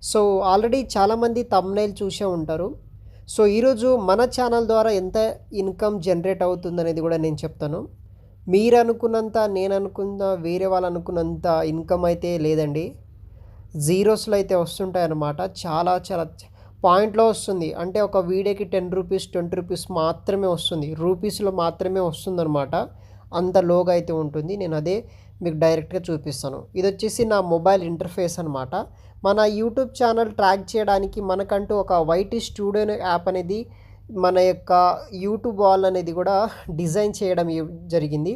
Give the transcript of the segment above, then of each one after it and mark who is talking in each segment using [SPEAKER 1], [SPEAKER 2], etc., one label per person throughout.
[SPEAKER 1] So, already చాలామంది thumbnail చూసే ఉంటారు. సో, ఈరోజు మన ఛానల్ ద్వారా ఎంత ఇన్‌కమ్ జనరేట్ అవుతుందనేది గూడా నేను చెప్తాను. మీరనుకున్నంత, నేననుకున్న, వేరే వాళ్ళనుకున్నంత ఇన్‌కమ్ అయితే లేదండి. జీరోస్‌లో అయితే వస్తుంటాయన్నమాట. చాలా పాయింట్‌లో వస్తుంది. అంటే ఒక వీడియోకి రూ. 10, రూ. 20 మాత్రమే వస్తుంది. రూపీస్‌లో మాత్రమే వస్తుందన్నమాట. అంత లోగా అయితే ఉంటుంది. నేను అదే మీకు డైరెక్ట్‌గా చూపిస్తాను. ఇదొచ్చేసి నా మొబైల్ ఇంటర్ఫేస్ అనమాట. మన యూట్యూబ్ ఛానల్ ట్రాక్ చేయడానికి మనకంటూ ఒక వైటీ స్టూడియో యాప్ అనేది మన యొక్క యూట్యూబ్ వాల్ అనేది కూడా డిజైన్ చేయడం జరిగింది.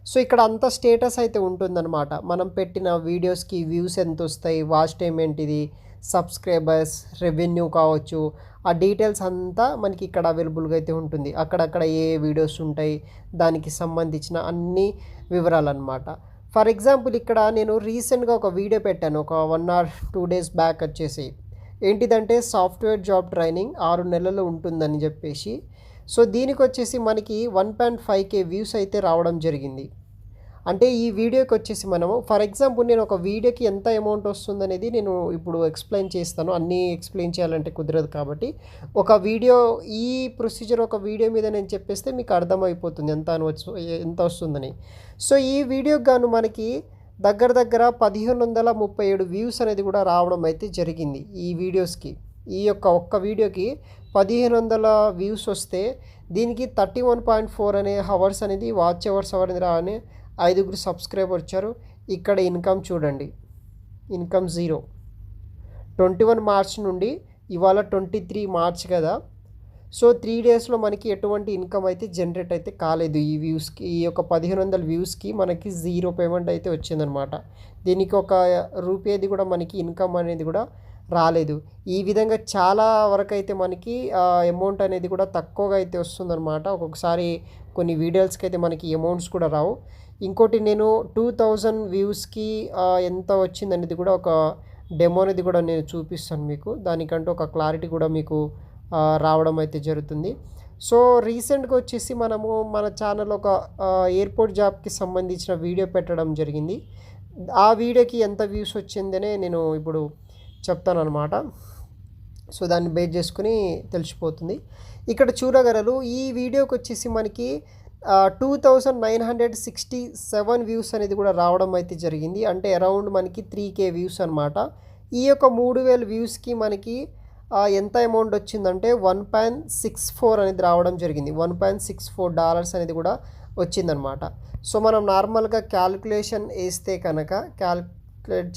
[SPEAKER 1] సో, ఇక్కడ అంతా స్టేటస్ అయితే ఉంటుందన్నమాట. మనం పెట్టిన వీడియోస్‌కి వ్యూస్ ఎంతొస్తాయి, వాచ్ టైమ్ ఏంటిది, సబ్స్క్రైబర్స్, రెవెన్యూ కావచ్చు, ఆ డీటెయిల్స్ అంతా మనకి ఇక్కడ అవైలబుల్‌గా అయితే ఉంటుంది. అక్కడక్కడ ఏ వీడియోస్ ఉంటాయి, దానికి సంబంధించిన అన్ని వివరాలన్నమాట. ఫర్ ఎగ్జాంపుల్ ఇక్కడ నేను రీసెంట్‌గా ఒక వీడియో పెట్టాను. ఒక 1 ఆర్ 2 డేస్ బ్యాక్ వచ్చేసి. ఏంటిదంటే సాఫ్ట్‌వేర్ జాబ్ ట్రైనింగ్ 6 నెలలు ఉంటుందని చెప్పేసి. సో, దీనికొచ్చేసి మనకి 1.5K వ్యూస్ అయితే రావడం జరిగింది. అంటే ఈ వీడియోకొచ్చేసి మనము ఫర్ ఎగ్జాంపుల్ నేను ఒక వీడియోకి ఎంత అమౌంట్ వస్తుందనేది నేను ఇప్పుడు ఎక్స్‌ప్లెయిన్ చేస్తాను. అన్నీ ఎక్స్‌ప్లెయిన్ చేయాలంటే కుదరదు కాబట్టి, ఒక వీడియో ఈ ప్రొసీజర్ ఒక వీడియో మీద నేను చెప్పేస్తే మీకు అర్థమైపోతుంది ఎంత వస్తుందని. సో, ఈ వీడియోకి గాను మనకి దగ్గర దగ్గర 1537 వ్యూస్ అనేది కూడా రావడం అయితే జరిగింది ఈ వీడియోస్‌కి. ఈ యొక్క ఒక్క వీడియోకి 1500 వ్యూస్ వస్తే దీనికి 31.4 అనే హవర్స్ అనేది వాచ్ అవర్స్ అనేది రాని 5 సబ్స్క్రైబర్ వచ్చారు. ఇక్కడ ఇన్‌కమ్ చూడండి. ఇన్‌కమ్ 0. 21 మార్చ్ నుండి ఇవాళ 23 మార్చ్ కదా! సో, 3 డేస్‌లో మనకి ఎటువంటి ఇన్‌కమ్ అయితే జనరేట్ అయితే కాలేదు. ఈ వ్యూస్‌కి ఈ యొక్క 1500 వ్యూస్‌కి మనకి 0 పేమెంట్ అయితే వచ్చిందనమాట. దీనికి ఒక రూపాయిది కూడా మనకి ఇన్‌కమ్ అనేది కూడా రాలేదు. ఈ విధంగా చాలా వరకైతే మనకి అమౌంట్ అనేది కూడా తక్కువగా అయితే వస్తుందనమాట. ఒక్కొక్కసారి కొన్ని వీడియోస్‌కి అయితే మనకి అమౌంట్స్ కూడా రావు. ఇంకోటి నేను 2000 వ్యూస్‌కి ఎంత వచ్చిందనేది కూడా ఒక డెమో అనేది కూడా నేను చూపిస్తాను మీకు. దానికంటూ ఒక క్లారిటీ కూడా మీకు రావడం అయితే జరుగుతుంది. సో, రీసెంట్‌గా వచ్చేసి మనము మన ఛానల్‌లో ఒక ఎయిర్‌పోర్ట్ జాబ్‌కి సంబంధించిన వీడియో పెట్టడం జరిగింది. ఆ వీడియోకి ఎంత వ్యూస్ వచ్చిందనే నేను ఇప్పుడు చెప్తాననమాట. సో, దాన్ని బేస్ చేసుకొని తెలిసిపోతుంది. ఇక్కడ చూడగలరు ఈ వీడియోకొచ్చేసి మనకి 2967 వ్యూస్ అనేది కూడా రావడం అయితే జరిగింది. అంటే అరౌండ్ మనకి 3K వ్యూస్ అనమాట. ఈ యొక్క 3000 వ్యూస్‌కి మనకి ఎంత అమౌంట్ వచ్చిందంటే 1.64 అనేది రావడం జరిగింది. $1.64 అనేది కూడా వచ్చిందనమాట. సో, మనం నార్మల్‌గా క్యాలిక్యులేట్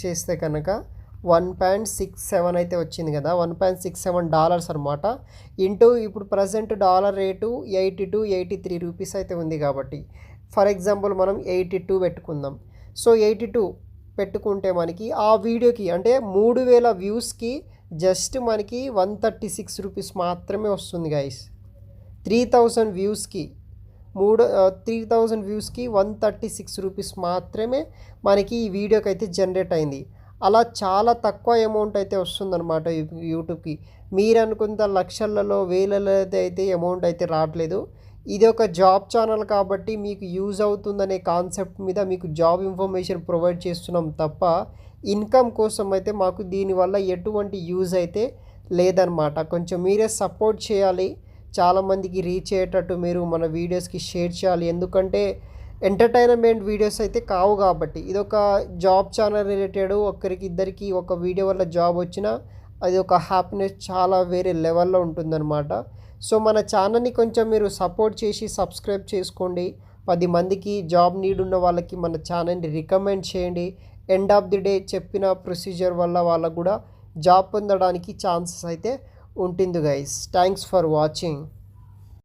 [SPEAKER 1] చేస్తే కనుక 1.67 అయితే వచ్చింది కదా! $1.67 అనమాట. ఇప్పుడు ప్రెజెంట్ డాలర్ రేటు 82, 83 రూపీస్ అయితే ఉంది కాబట్టి, ఫర్ ఎగ్జాంపుల్ మనం 82 పెట్టుకుందాం. సో, 82 పెట్టుకుంటే మనకి ఆ వీడియోకి అంటే 3000 వ్యూస్‌కి జస్ట్ మనకి 136 రూపీస్ మాత్రమే వస్తుంది గైస్. 3000 వ్యూస్‌కి 3000 వ్యూస్‌కి 136 రూపీస్ మాత్రమే మనకి ఈ వీడియోకి అయితే జనరేట్ అయింది. అలా చాలా తక్కువ అమౌంట్ అయితే వస్తుందన్నమాట యూట్యూబ్‌కి. మీరనుకున్న లక్షలలో, వేలలో అయితే అమౌంట్ అయితే రావట్లేదు. ఇది ఒక జాబ్ ఛానల్ కాబట్టి మీకు యూజ్ అవుతుందనే కాన్సెప్ట్ మీద మీకు జాబ్ ఇన్ఫర్మేషన్ ప్రొవైడ్ చేస్తున్నాం తప్ప, ఇన్‌కమ్ కోసం అయితే మాకు దీనివల్ల ఎటువంటి యూజ్ అయితే లేదనమాట. కొంచెం మీరే సపోర్ట్ చేయాలి. చాలామందికి రీచ్ అయ్యేటట్టు మీరు మన వీడియోస్‌కి షేర్ చేయాలి. ఎందుకంటే ఎంటర్‌టైన్‌మెంట్ వీడియోస్ అయితే కావు కాబట్టి. ఇదొక జాబ్ ఛానల్ రిలేటెడ్ ఒకరికి ఇద్దరికి ఒక వీడియో వల్ల జాబ్ వచ్చినా అది ఒక హ్యాపీనెస్ చాలా వేరే లెవెల్‌లో ఉంటుందన్నమాట. సో, మన ఛానల్‌ని కొంచెం మీరు సపోర్ట్ చేసి సబ్స్క్రైబ్ చేసుకోండి. 10 మందికి జాబ్ నీడ్ ఉన్న వాళ్ళకి మన ఛానల్‌ని రికమెండ్ చేయండి. ఎండ్ ఆఫ్ ది డే చెప్పిన ప్రొసీజర్ వల్ల వాళ్ళకు కూడా జాబ్ పొందడానికి ఛాన్సెస్ అయితే ఉంటుంది గైస్. Thanks for watching.